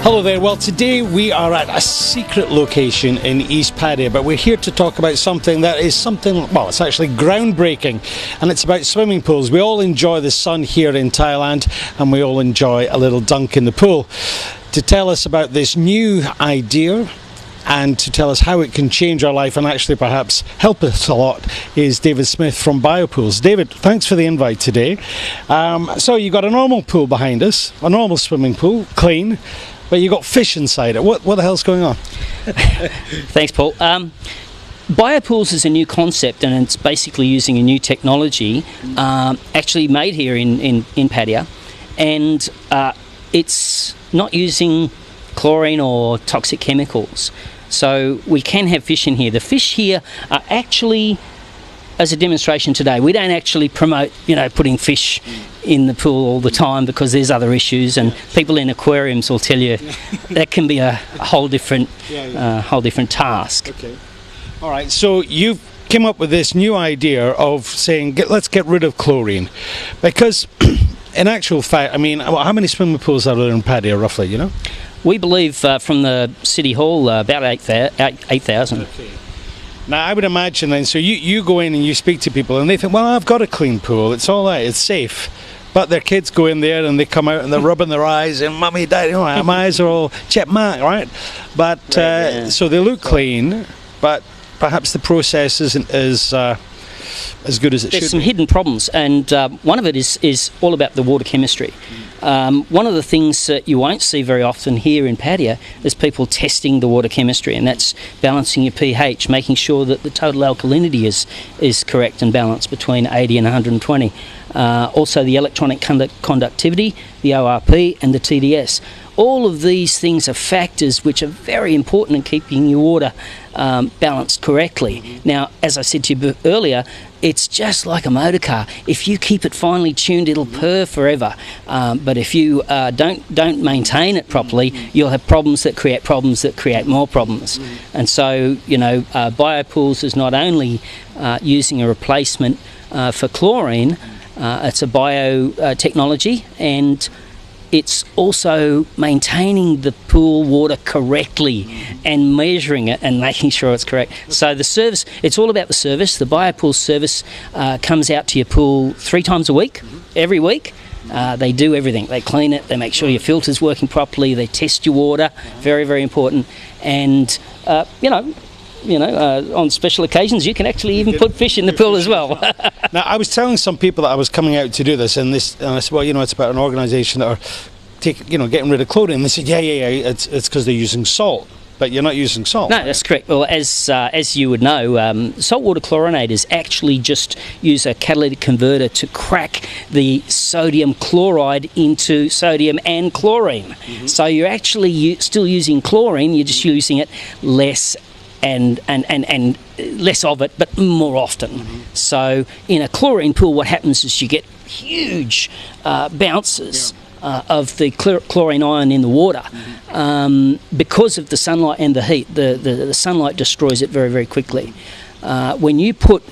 Hello there. Well, today we are at a secret location in East Pattaya, but we're here to talk about something that is well, it's actually groundbreaking, and it's about swimming pools. We all enjoy the sun here in Thailand, and we all enjoy a little dunk in the pool. To tell us about this new idea and to tell us how it can change our life and actually perhaps help us a lot is David Smith from Biopools. David, thanks for the invite today. So you've got a normal pool behind us, a normal swimming pool, clean, but you've got fish inside it. What the hell's going on? Thanks, Paul. Biopools is a new concept, and it's basically using a new technology actually made here in Pattaya, and it's not using chlorine or toxic chemicals. So we can have fish in here. The fish here are actually, as a demonstration today, we don't actually promote, putting fish in the pool all the time because there's other issues, and people in aquariums will tell you that can be a whole different task. Okay. All right. So you've came up with this new idea of saying let's get rid of chlorine, because in actual fact, I mean, how many swimming pools are there in Pattaya roughly? We believe from the City Hall about 8,000. Okay. Now I would imagine then, so you go in and you speak to people and they think, well, I've got a clean pool, it's all right, it's safe. But their kids go in there and they come out and they're rubbing their eyes and mummy, daddy, my eyes are all chip mark, right? But so they look clean, but perhaps the process isn't as good as it should be. There's some hidden problems, and one of it is all about the water chemistry. One of the things that you won't see very often here in Pattaya is people testing the water chemistry, and that's balancing your pH, making sure that the total alkalinity is correct and balanced between 80 and 120. Also the electronic conductivity, the ORP and the TDS. All of these things are factors which are very important in keeping your water balanced correctly. Now, as I said to you earlier, it's just like a motor car. If you keep it finely tuned, it'll purr forever. But if you don't maintain it properly, you'll have problems that create more problems. And so, Biopools is not only using a replacement for chlorine, it's a biotechnology, and it's also maintaining the pool water correctly and measuring it and making sure it's correct. So the service, it's all about the service. The Biopools service comes out to your pool 3 times a week, every week. They do everything. They clean it, they make sure your filter's working properly, they test your water, very, very important. And, on special occasions, you can actually even put fish in the pool as well. Now, I was telling some people that I was coming out to do this, and I said, well, it's about an organisation that are getting rid of chlorine. And they said, yeah, it's because they're using salt. But you're not using salt. No, that's correct. Well, as you would know, saltwater chlorinators actually just use a catalytic converter to crack the sodium chloride into sodium and chlorine. So you're actually still using chlorine, you're just using it less and less of it, but more often. So in a chlorine pool, what happens is you get huge bounces of the chlorine ion in the water because of the sunlight and the heat. The sunlight destroys it very, very quickly. When you put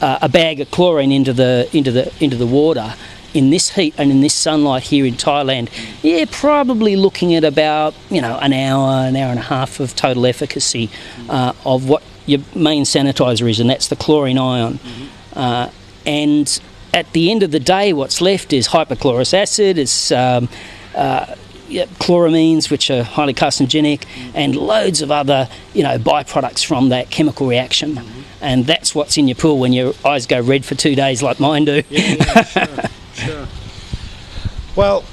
a bag of chlorine into the water in this heat and in this sunlight here in Thailand, you're probably looking at about an hour and a half of total efficacy of what your main sanitizer is, and that's the chlorine ion. And at the end of the day, what's left is hypochlorous acid, it's chloramines, which are highly carcinogenic, and loads of other byproducts from that chemical reaction. And that's what's in your pool when your eyes go red for 2 days like mine do. Sure. Well,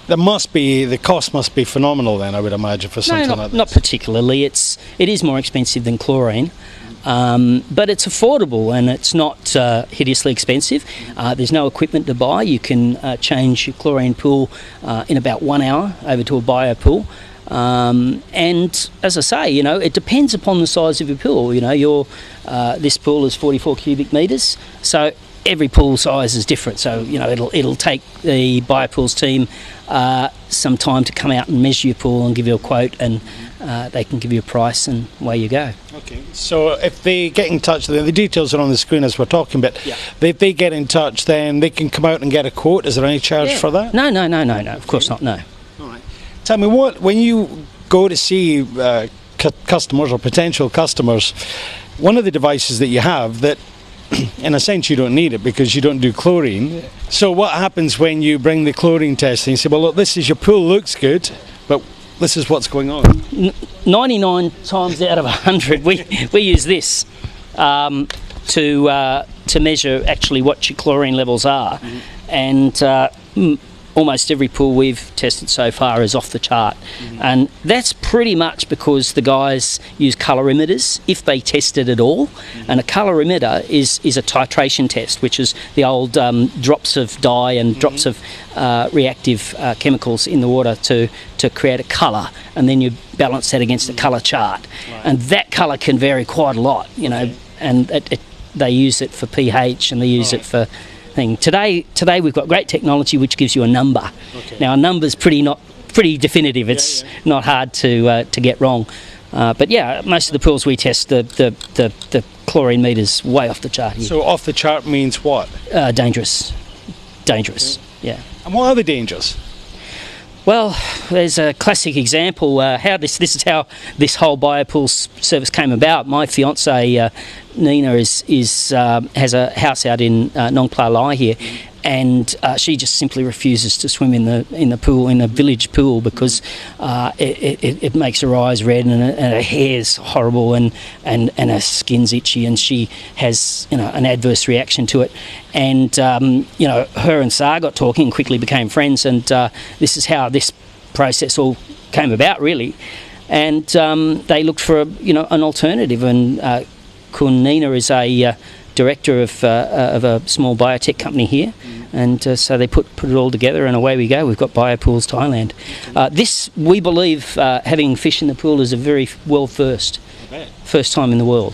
the cost must be phenomenal then, I would imagine, for something like this. No, not particularly. It is more expensive than chlorine, but it's affordable and it's not hideously expensive. There's no equipment to buy. You can change your chlorine pool in about 1 hour over to a Biopool. And as I say, it depends upon the size of your pool. This pool is 44 cubic metres, so every pool size is different. So it'll take the Biopools team some time to come out and measure your pool and give you a quote, and they can give you a price, and away you go. Okay. So if they get in touch, the details are on the screen as we're talking, but if they get in touch, then they can come out and get a quote. Is there any charge for that? No. Of course not. No. All right. Tell me when you go to see customers or potential customers, one of the devices that you have that in a sense you don't need it because you don't do chlorine. So what happens when you bring the chlorine test and you say, well look, this is your pool, looks good, but this is what's going on? 99 times out of 100 we use this to measure actually what your chlorine levels are. And almost every pool we've tested so far is off the chart, and that's pretty much because the guys use colorimeters if they test it at all. And a colorimeter is a titration test, which is the old drops of dye and drops of reactive chemicals in the water to create a colour, and then you balance that against a colour chart, and that colour can vary quite a lot, you know. And they use it for pH and they use it for thing. Today we've got great technology which gives you a number. Now a number's pretty definitive. It's not hard to get wrong. But yeah, most of the pools we test, the chlorine meter's way off the chart here. So off the chart means what? Dangerous. Yeah. And what are the dangers? Well, there's a classic example. How this is how this whole Biopools service came about. My fiancée Nina has a house out in Nong Pla Lai here, and she just simply refuses to swim in the pool, in the village pool, because it makes her eyes red and her hair's horrible and her skin's itchy, and she has an adverse reaction to it. And her and Sar got talking and quickly became friends, and this is how this process all came about, really. And they looked for an alternative, and Kun Nina is a director of a small biotech company here, and so they put it all together, and away we go. We've got Biopools Thailand. This, we believe, having fish in the pool is a very first time in the world.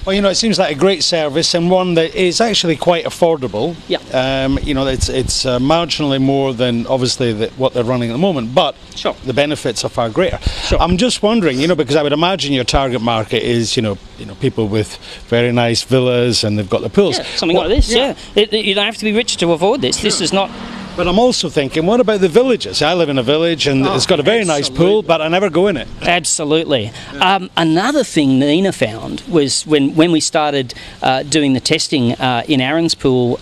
Well, it seems like a great service, and one that is actually quite affordable. Yeah. It's marginally more than obviously what they're running at the moment, but sure, the benefits are far greater. Sure. I'm just wondering, because I would imagine your target market is, people with very nice villas and they've got their pools. Yeah, something like this. Yeah. You don't have to be rich to afford this. Sure. This is not. But I'm also thinking, what about the villages? I live in a village and it's got a very nice pool, but I never go in it. Absolutely. Yeah. Another thing Nina found was when we started doing the testing in Aaron's pool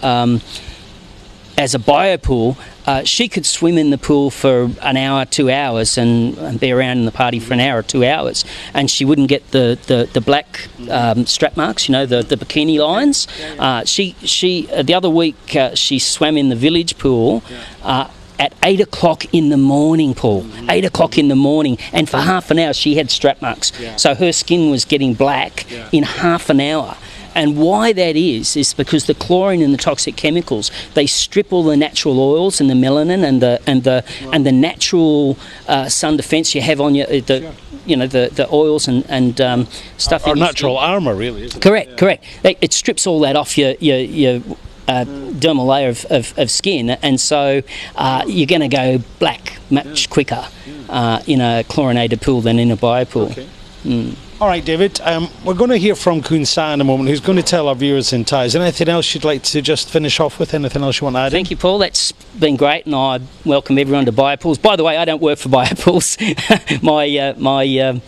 as a biopool, she could swim in the pool for an hour, 2 hours, and be around in the party for an hour or 2 hours, and she wouldn't get the black strap marks, the bikini lines. She the other week she swam in the village pool at 8 o'clock in the morning, Paul. 8 o'clock in the morning, and for half an hour she had strap marks. So her skin was getting black in half an hour. And why that is because the chlorine and the toxic chemicals, they strip all the natural oils and the melanin and the natural sun defence you have on the oils and stuff. Our natural armour, really, isn't it? Correct. It strips all that off your dermal layer of skin, and so you're going to go black much quicker in a chlorinated pool than in a biopool. Okay. All right, David, we're going to hear from Kun Sa in a moment, who's going to tell our viewers in Thai. Is there anything else you'd like to just finish off with? Anything else you want to add? Thank you, Paul. That's been great, and I welcome everyone to Biopools. By the way, I don't work for Biopools. my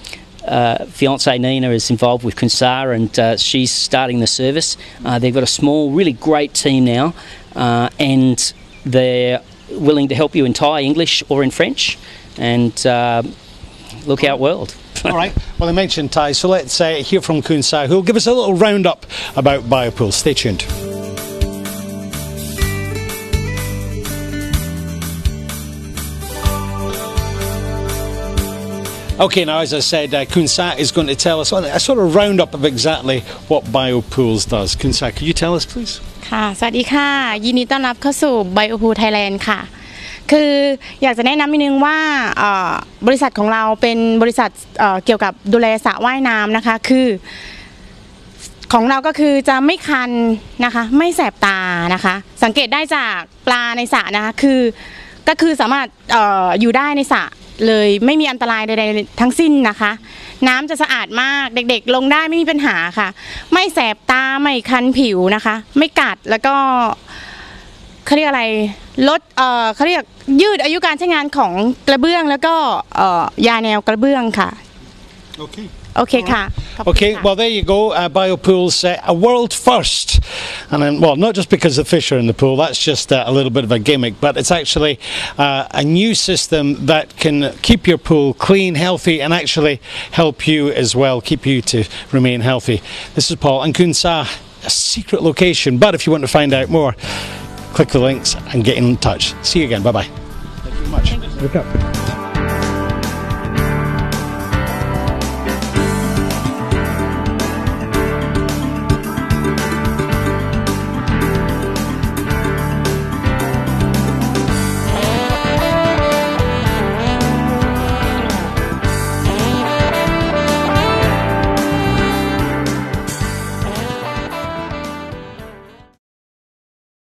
fiancée Nina is involved with Kun Sa, and she's starting the service. They've got a small, really great team now, and they're willing to help you in Thai, English, or in French, and look out world. All right, well, I mentioned Thai, so let's hear from Kun Sa, who'll give us a little roundup about Biopools. Stay tuned. Okay, now as I said, Kun Sa is going to tell us a sort of roundup of exactly what Biopools does. Kun Sa, could you tell us, please? ค่ะสวัสดีค่ะยินดีต้อนรับเข้าสู่ Biopool Thailand ค่ะคืออยากจะแนะนำนิดนึงว่าบริษัทของเราเป็นบริษัทเกี่ยวกับดูแลสระว่ายน้ำนะคะคือของเราก็คือจะไม่คันนะคะไม่แสบตานะคะสังเกตได้จากปลาในสระนะคะก็คือสามารถอยู่ได้ในสระเลยไม่มีอันตรายใดๆทั้งสิ้นนะคะน้ำจะสะอาดมากเด็กๆลงได้ไม่มีปัญหาค่ะไม่แสบตาไม่คันผิวนะคะไม่กัดแล้วก็เขาเรียกอะไร ลดเขาเรียกยืดอายุการใช้งานของกระเบื้องแล้วก็ยาแนวกระเบื้องค่ะ Okay. โอเคค่ะ Okay, well there you go, Biopools, a world first, and then, well, not just because the fish are in the pool, that's just a little bit of a gimmick, but it's actually a new system that can keep your pool clean, healthy, and actually help you as well, keep you to remain healthy. This is Paul, and Khun Sa, a secret location, but if you want to find out more, click the links and get in touch. See you again, bye-bye. Thank you very much. Look up.